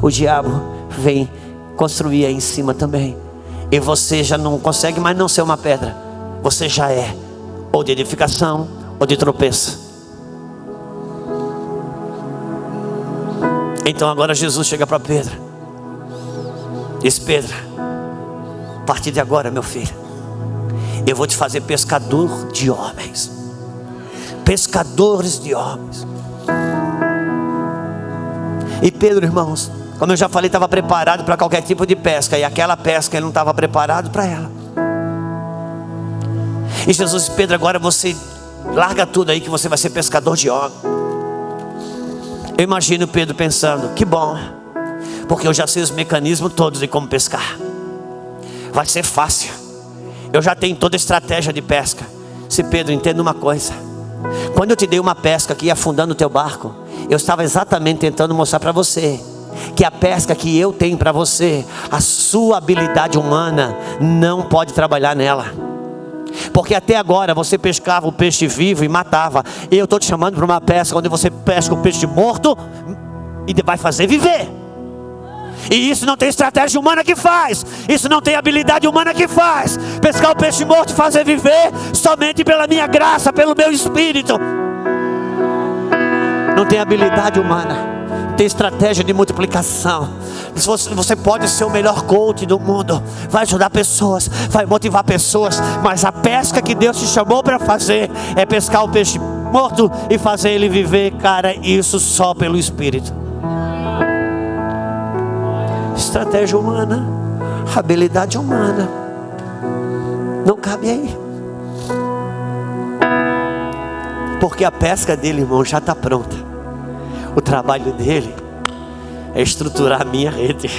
Speaker 1: o diabo vem construir aí em cima também, e você já não consegue mais não ser uma pedra. Você já é ou de edificação ou de tropeço. Então agora Jesus chega para Pedro, diz: Pedro, a partir de agora, meu filho, eu vou te fazer pescador de homens. Pescadores de homens. E Pedro, irmãos, como eu já falei, estava preparado para qualquer tipo de pesca. E aquela pesca ele não estava preparado para ela. E Jesus disse: Pedro, agora você larga tudo aí que você vai ser pescador de homem. Eu imagino Pedro pensando: que bom, porque eu já sei os mecanismos todos de como pescar. Vai ser fácil. Eu já tenho toda a estratégia de pesca. Se Pedro, entenda uma coisa: quando eu te dei uma pesca que ia afundando o teu barco, eu estava exatamente tentando mostrar para você que a pesca que eu tenho para você, a sua habilidade humana não pode trabalhar nela. Porque até agora você pescava o peixe vivo e matava. Eu estou te chamando para uma pesca onde você pesca o peixe morto e vai fazer viver. E isso não tem estratégia humana que faz. Isso não tem habilidade humana que faz. Pescar o peixe morto e fazer viver somente pela minha graça, pelo meu espírito. Não tem habilidade humana. Tem estratégia de multiplicação. Você pode ser o melhor coach do mundo, vai ajudar pessoas, vai motivar pessoas, mas a pesca que Deus te chamou para fazer é pescar o peixe morto e fazer ele viver. Cara, isso só pelo Espírito. Estratégia humana, habilidade humana não cabe aí. Porque a pesca dele, irmão, já está pronta. O trabalho dele é estruturar a minha rede,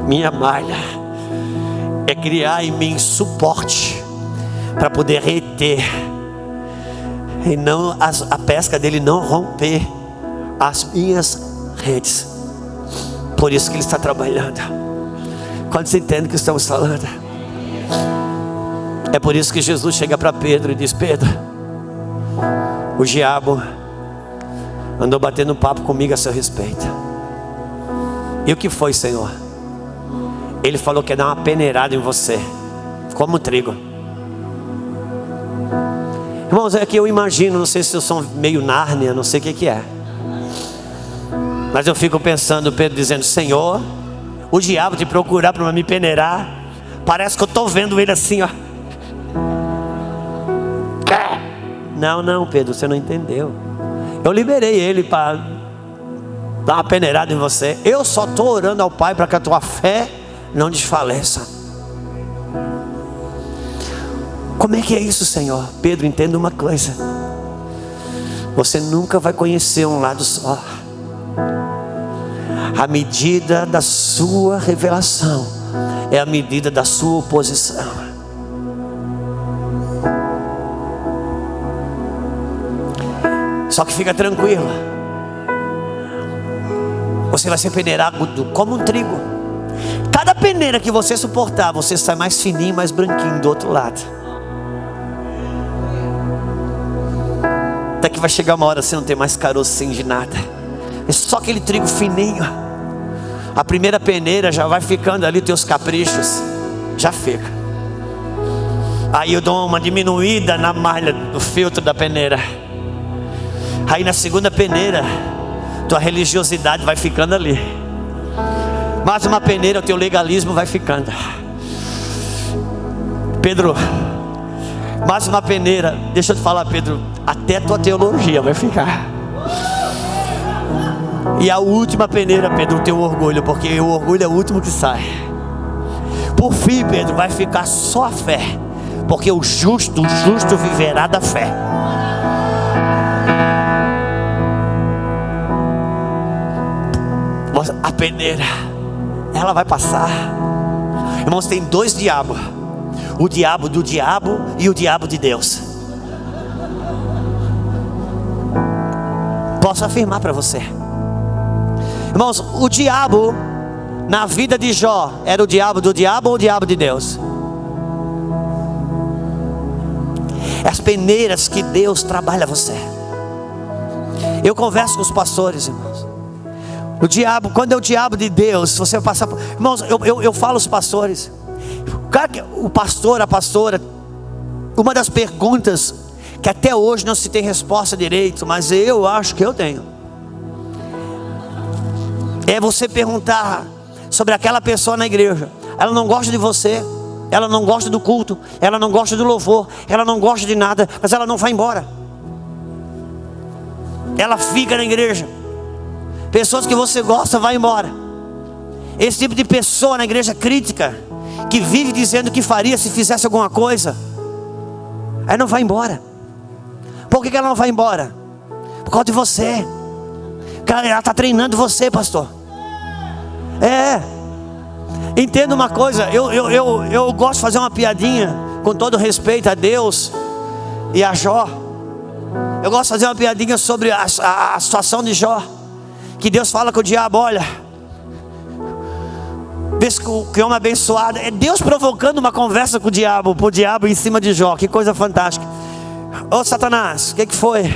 Speaker 1: minha malha, é criar em mim suporte para poder reter, e não a pesca dele não romper as minhas redes. Por isso que ele está trabalhando. Quando você entende o que estamos falando? É por isso que Jesus chega para Pedro e diz: Pedro, o diabo andou batendo papo comigo a seu respeito. E o que foi, Senhor? Ele falou que ia dar uma peneirada em você, como um trigo. Irmãos, é que eu imagino, não sei se eu sou meio Nárnia, não sei o que é, mas eu fico pensando, Pedro dizendo: Senhor, o diabo te procurar para me peneirar, parece que eu estou vendo ele assim, ó. Não, Pedro, você não entendeu. Eu liberei ele para dar uma peneirada em você. Eu só estou orando ao Pai para que a tua fé não desfaleça. Como é que é isso, Senhor? Pedro, entenda uma coisa: você nunca vai conhecer um lado só. A medida da sua revelação é a medida da sua oposição. Só que fica tranquilo, você vai ser peneirado como um trigo. Cada peneira que você suportar, você sai mais fininho, mais branquinho do outro lado. Até que vai chegar uma hora você não tem mais carocinho de nada, é só aquele trigo fininho. A primeira peneira já vai ficando ali, teus caprichos já fica. Aí eu dou uma diminuída na malha do filtro da peneira. Aí na segunda peneira, tua religiosidade vai ficando ali. Mais uma peneira, o teu legalismo vai ficando. Pedro, mais uma peneira, deixa eu te falar, Pedro, até tua teologia vai ficar. E a última peneira, Pedro, o teu orgulho, porque o orgulho é o último que sai. Por fim, Pedro, vai ficar só a fé, porque o justo viverá da fé. A peneira, ela vai passar. Irmãos, tem dois diabos: o diabo do diabo e o diabo de Deus. Posso afirmar para você, irmãos, o diabo na vida de Jó era o diabo do diabo ou o diabo de Deus? As peneiras que Deus trabalha você. Eu converso com os pastores, irmãos. O diabo, quando é o diabo de Deus, você vai passar por... Irmãos, eu falo aos pastores, o pastor, a pastora, uma das perguntas que até hoje não se tem resposta direito, mas eu acho que eu tenho, é você perguntar sobre aquela pessoa na igreja. Ela não gosta de você, ela não gosta do culto, ela não gosta do louvor, ela não gosta de nada, mas ela não vai embora, ela fica na igreja. Pessoas que você gosta, vai embora. Esse tipo de pessoa na igreja crítica, que vive dizendo que faria se fizesse alguma coisa, aí não vai embora. Por que ela não vai embora? Por causa de você. Ela está treinando você, pastor. Entenda uma coisa, eu gosto de fazer uma piadinha, com todo respeito a Deus e a Jó. Eu gosto de fazer uma piadinha sobre a situação de Jó. Que Deus fala com o diabo: olha, vê que homem abençoado. É Deus provocando uma conversa com o diabo, pro diabo em cima de Jó. Que coisa fantástica. Ô Satanás, o que foi?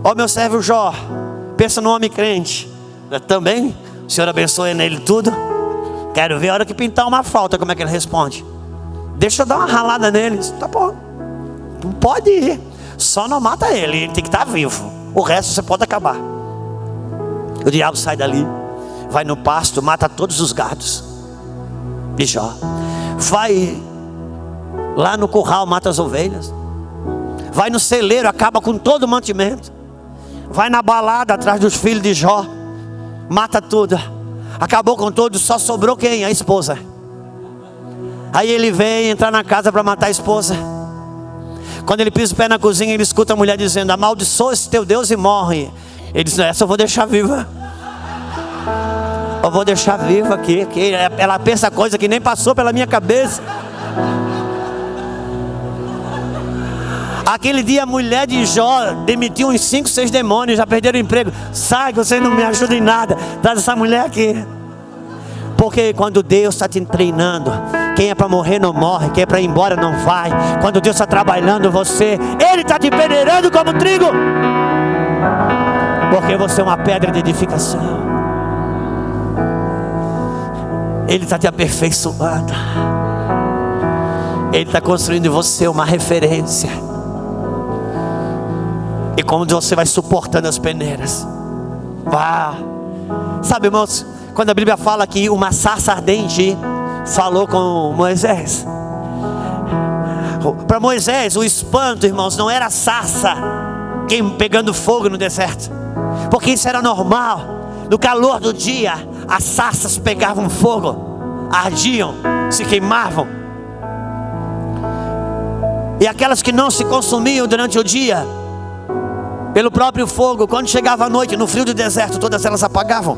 Speaker 1: Ó meu servo Jó, pensa no homem crente. Também, o Senhor abençoe nele tudo. Quero ver a hora que pintar uma falta, como é que ele responde. Deixa eu dar uma ralada nele. Tá bom, não pode ir. Só não mata ele, ele tem que estar vivo. O resto você pode acabar. O diabo sai dali, vai no pasto, mata todos os gados de Jó. Vai lá no curral, mata as ovelhas. Vai no celeiro, acaba com todo o mantimento. Vai na balada atrás dos filhos de Jó, mata tudo. Acabou com tudo, só sobrou quem? A esposa. Aí ele vem entrar na casa para matar a esposa. Quando ele pisa o pé na cozinha, ele escuta a mulher dizendo: amaldiçoa esse teu Deus e morre. Ele diz: essa eu vou deixar viva. Eu vou deixar viva aqui. Ela pensa coisa que nem passou pela minha cabeça. Aquele dia a mulher de Jó demitiu uns 5, 6 demônios, já perderam o emprego. Sai que você não me ajuda em nada. Traz essa mulher aqui. Porque quando Deus está te treinando, quem é para morrer não morre, quem é para ir embora não vai. Quando Deus está trabalhando você, Ele está te peneirando como trigo. Porque você é uma pedra de edificação. Ele está te aperfeiçoando. Ele está construindo em você uma referência. E como você vai suportando as peneiras. Sabe, irmãos, quando a Bíblia fala que uma sarça ardente falou com Moisés. Para Moisés, o espanto, irmãos, não era a sarça pegando fogo no deserto. Porque isso era normal. No calor do dia, as sarças pegavam fogo, ardiam, se queimavam. E aquelas que não se consumiam durante o dia, pelo próprio fogo, quando chegava a noite, no frio do deserto, todas elas apagavam.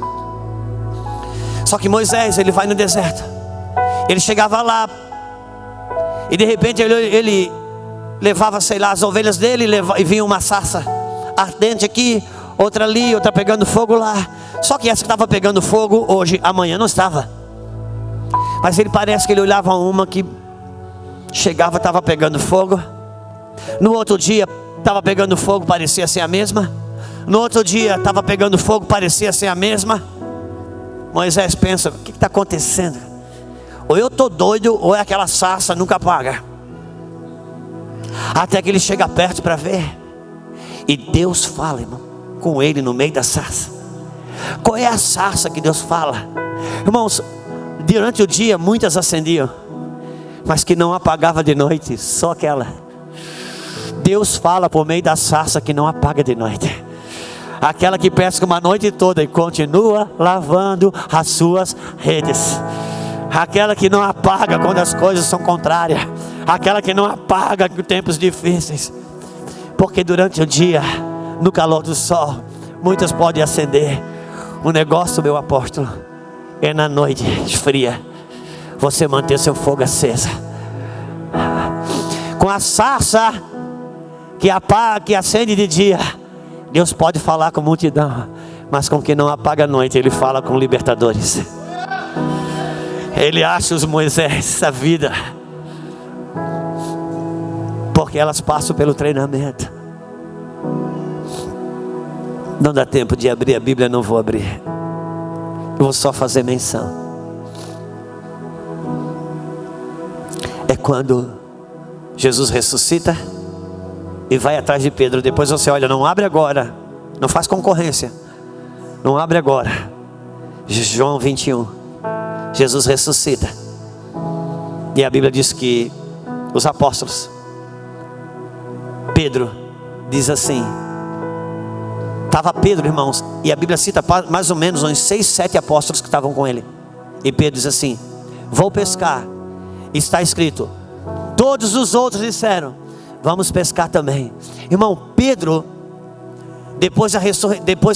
Speaker 1: Só que Moisés, ele vai no deserto. Ele chegava lá, e de repente ele levava, sei lá, as ovelhas dele, e vinha uma sarça ardente aqui, outra ali, outra pegando fogo lá. Só que essa que estava pegando fogo hoje, amanhã não estava. Mas ele parece que ele olhava uma que chegava, estava pegando fogo. No outro dia estava pegando fogo, parecia ser a mesma. No outro dia estava pegando fogo, parecia ser a mesma. Moisés pensa: o que está acontecendo? Ou eu estou doido, ou é aquela sarça nunca apaga. Até que ele chega perto para ver. E Deus fala, irmão, com ele no meio da sarça. Qual é a sarça que Deus fala? Irmãos, durante o dia muitas acendiam, mas que não apagava de noite, só aquela. Deus fala por meio da sarça que não apaga de noite. Aquela que pesca uma noite toda e continua lavando as suas redes. Aquela que não apaga quando as coisas são contrárias. Aquela que não apaga em tempos difíceis. Porque durante o dia, no calor do sol, muitas podem acender. O negócio, meu apóstolo, é na noite fria você manter seu fogo aceso. Com a sarça que apaga, que acende de dia, Deus pode falar com a multidão, mas com quem não apaga a noite, Ele fala com libertadores. Ele acha os Moisés a vida, porque elas passam pelo treinamento. Não dá tempo de abrir a Bíblia, não vou abrir. Eu vou só fazer menção. É quando Jesus ressuscita e vai atrás de Pedro. Depois você olha, não abre agora, não faz concorrência, não abre agora. João 21, Jesus ressuscita. E a Bíblia diz que os apóstolos, Pedro diz assim: Estava Pedro, irmãos, e a Bíblia cita mais ou menos uns 6, 7 apóstolos que estavam com ele. E Pedro diz assim: vou pescar. Está escrito, todos os outros disseram, vamos pescar também. Irmão, Pedro, depois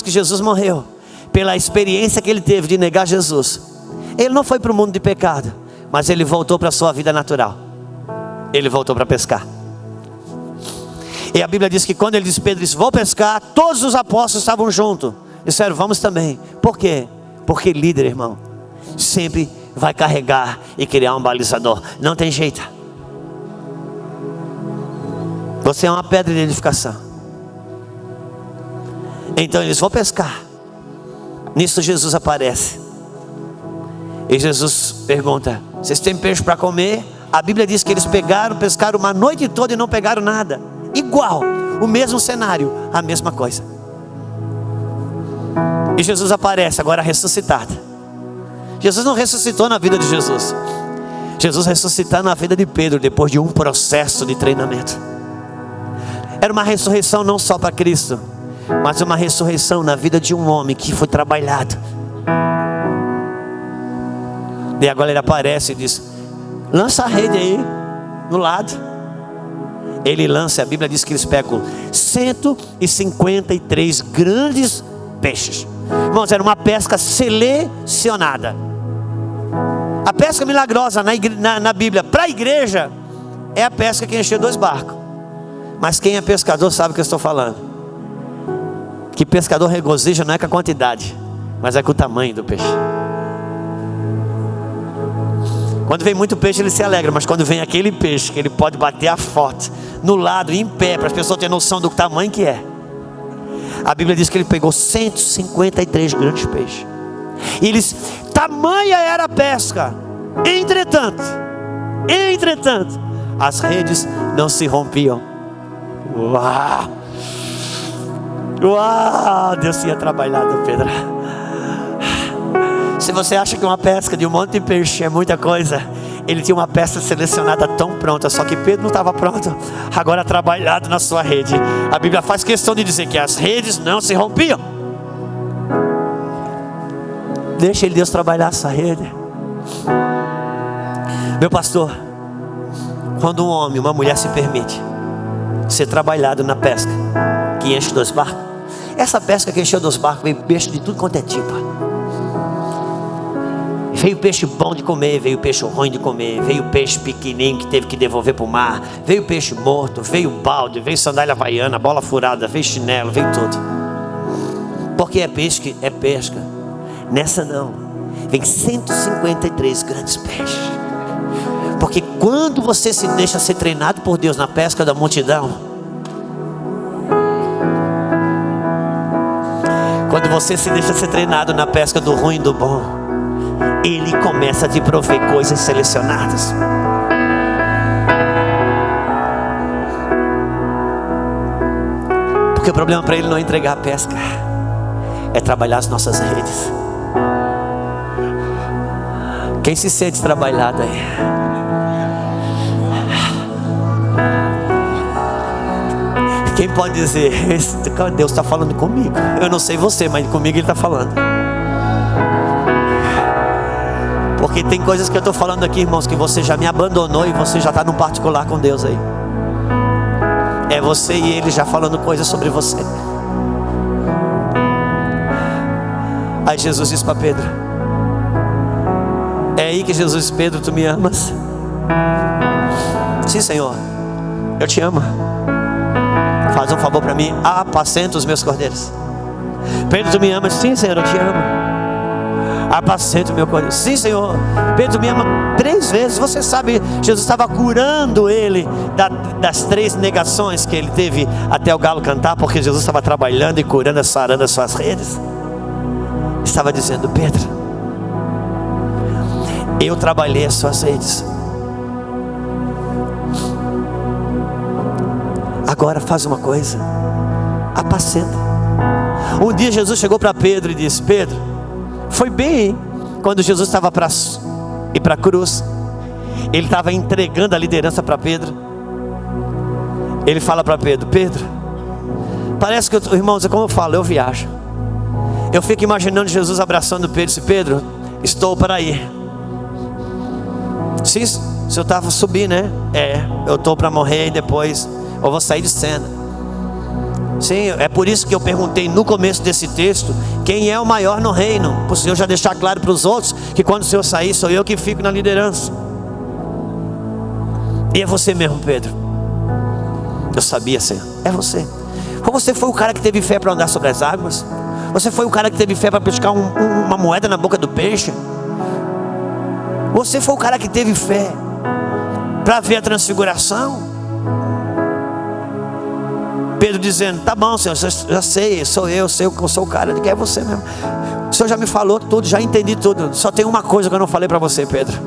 Speaker 1: que Jesus morreu, pela experiência que ele teve de negar Jesus, ele não foi para o mundo de pecado, mas ele voltou para a sua vida natural. Ele voltou para pescar. E a Bíblia diz que quando Pedro disse, vou pescar, todos os apóstolos estavam juntos. Disseram, vamos também. Por quê? Porque líder, irmão, sempre vai carregar e criar um balizador. Não tem jeito. Você é uma pedra de edificação. Então eles vão pescar. Nisso Jesus aparece. E Jesus pergunta, vocês têm peixe para comer? A Bíblia diz que eles pescaram uma noite toda e não pegaram nada. Igual, o mesmo cenário, a mesma coisa. E Jesus aparece agora ressuscitado. Jesus não ressuscitou na vida de Jesus. Jesus ressuscitou na vida de Pedro, depois de um processo de treinamento. Era uma ressurreição não só para Cristo, mas uma ressurreição na vida de um homem que foi trabalhado. E agora ele aparece e diz, lança a rede aí, no lado. Ele lança, a Bíblia diz que eles pegam 153 grandes peixes. Irmãos, era uma pesca selecionada. A pesca milagrosa na Bíblia, para a igreja, é a pesca que encheu 2 barcos. Mas quem é pescador sabe o que eu estou falando. Que pescador regozija não é com a quantidade, mas é com o tamanho do peixe. Quando vem muito peixe ele se alegra, mas quando vem aquele peixe que ele pode bater a foto no lado, em pé, para as pessoas terem noção do tamanho que é. A Bíblia diz que ele pegou 153 grandes peixes. E eles, tamanha era a pesca. Entretanto, as redes não se rompiam. Uau! Uau! Deus tinha trabalhado, Pedro. Se você acha que uma pesca de um monte de peixe é muita coisa, ele tinha uma pesca selecionada tão pronta. Só que Pedro não estava pronto. Agora trabalhado na sua rede. A Bíblia faz questão de dizer que as redes não se rompiam. Deixa Deus trabalhar essa rede. Meu pastor, quando um homem, uma mulher se permite ser trabalhado na pesca que enche 2 barcos, essa pesca que encheu 2 barcos, veio peixe de tudo quanto é tipo. Veio peixe bom de comer, veio peixe ruim de comer, veio peixe pequenininho que teve que devolver para o mar, veio peixe morto, veio balde, veio sandália havaiana, bola furada, veio chinelo, veio tudo. Porque é peixe, é pesca. Nessa não, vem 153 grandes peixes. Porque quando você se deixa ser treinado por Deus na pesca da multidão, quando você se deixa ser treinado na pesca do ruim e do bom, Ele começa a te prover coisas selecionadas. Porque o problema para Ele não é entregar a pesca, é trabalhar as nossas redes. Quem se sente trabalhado aí? Quem pode dizer, Deus está falando comigo? Eu não sei você, mas comigo Ele está falando. Porque tem coisas que eu estou falando aqui, irmãos, que você já me abandonou e você já está num particular com Deus aí. É você e Ele já falando coisas sobre você. Aí Jesus disse para Pedro, é aí que Jesus disse, Pedro, tu me amas? Sim, Senhor, eu te amo. Faz um favor para mim, apacenta os meus cordeiros. Pedro, tu me amas? Sim, Senhor, eu te amo. Apacenta o meu cordeiro. Sim, Senhor. Pedro me ama 3 vezes. Você sabe, Jesus estava curando ele das 3 negações que ele teve até o galo cantar, porque Jesus estava trabalhando e curando, sarando as suas redes. Estava dizendo, Pedro, eu trabalhei as suas redes. Agora faz uma coisa, apacenta. Um dia Jesus chegou para Pedro e disse, Pedro, foi bem quando Jesus estava para ir para a cruz. Ele estava entregando a liderança para Pedro. Ele fala para Pedro, Pedro, Parece que, irmãos, é como eu falo, eu viajo. Eu fico imaginando Jesus abraçando Pedro e disse: Pedro, estou para ir. Sim, o senhor estava subindo, né? Eu estou para morrer e depois eu vou sair de cena. Sim, é por isso que eu perguntei no começo desse texto: quem é o maior no reino? Para o Senhor já deixar claro para os outros que quando o Senhor sair, sou eu que fico na liderança. E é você mesmo, Pedro. Eu sabia, Senhor, é você. Você foi o cara que teve fé para andar sobre as águas. Você foi o cara que teve fé para pescar uma moeda na boca do peixe. Você foi o cara que teve fé para ver a transfiguração. Pedro dizendo: tá bom, Senhor, já sei, sou eu sou o cara. Que é você mesmo. O Senhor já me falou tudo, já entendi tudo. Só tem uma coisa que eu não falei para você, Pedro.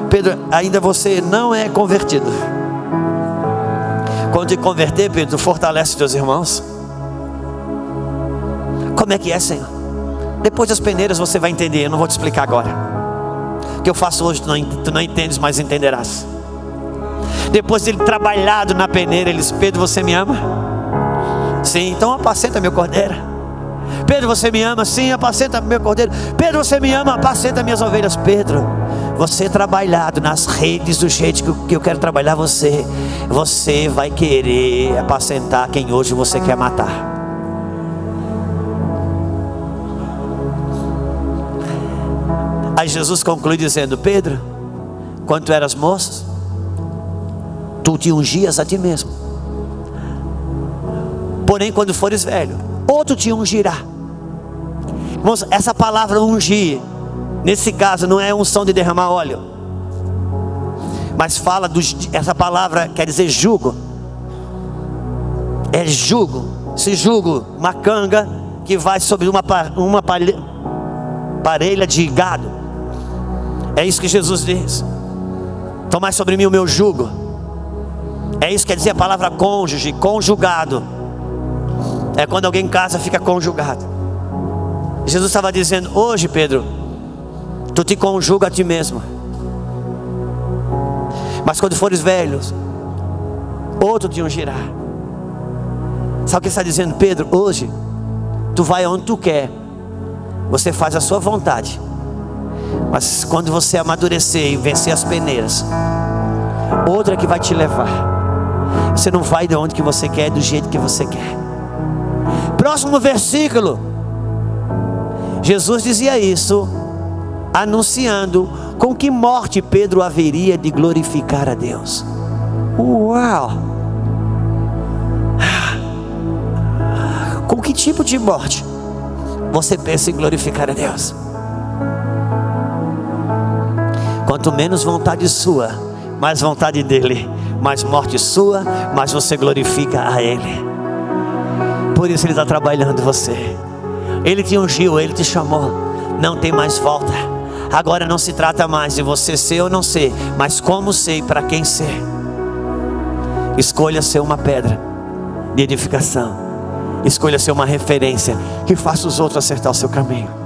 Speaker 1: Pedro, ainda você não é convertido. Quando te converter, Pedro, fortalece teus irmãos. Como é que é, Senhor? Depois das peneiras você vai entender. Eu não vou te explicar agora. O que eu faço hoje tu não entendes, mas entenderás. Depois dele trabalhado na peneira, ele disse: Pedro, você me ama? Sim, então apacenta meu cordeiro. Pedro, você me ama? Sim, apacenta meu cordeiro. Pedro, você me ama? Apacenta minhas ovelhas. Pedro, você trabalhado nas redes do jeito que eu quero trabalhar você vai querer apacentar quem hoje você quer matar. Aí Jesus conclui dizendo: Pedro, quando tu eras moço, tu te ungias a ti mesmo. Porém, quando fores velho, outro te ungirá. Irmãos, essa palavra ungir, nesse caso, não é unção de derramar óleo, mas fala essa palavra quer dizer jugo. É jugo. Esse jugo, uma canga que vai sobre uma parelha de gado. É isso que Jesus diz: tomai sobre mim o meu jugo. É isso que quer dizer a palavra cônjuge, conjugado. É quando alguém casa, fica conjugado. Jesus estava dizendo: hoje, Pedro, tu te conjuga a ti mesmo. Mas quando fores velhos, outro te ungirá. Sabe o que ele está dizendo? Pedro, hoje tu vai onde tu quer, você faz a sua vontade. Mas quando você amadurecer e vencer as peneiras, outra que vai te levar. Você não vai de onde que você quer, do jeito que você quer. Próximo versículo. Jesus dizia isso, anunciando com que morte Pedro haveria de glorificar a Deus. Uau! Com que tipo de morte você pensa em glorificar a Deus? Quanto menos vontade sua, mais vontade dele. Mais morte sua, mais você glorifica a ele. Por isso ele está trabalhando você. Ele te ungiu, ele te chamou. Não tem mais volta. Agora não se trata mais de você ser ou não ser, mas como ser e para quem ser. Escolha ser uma pedra de edificação. Escolha ser uma referência que faça os outros acertar o seu caminho.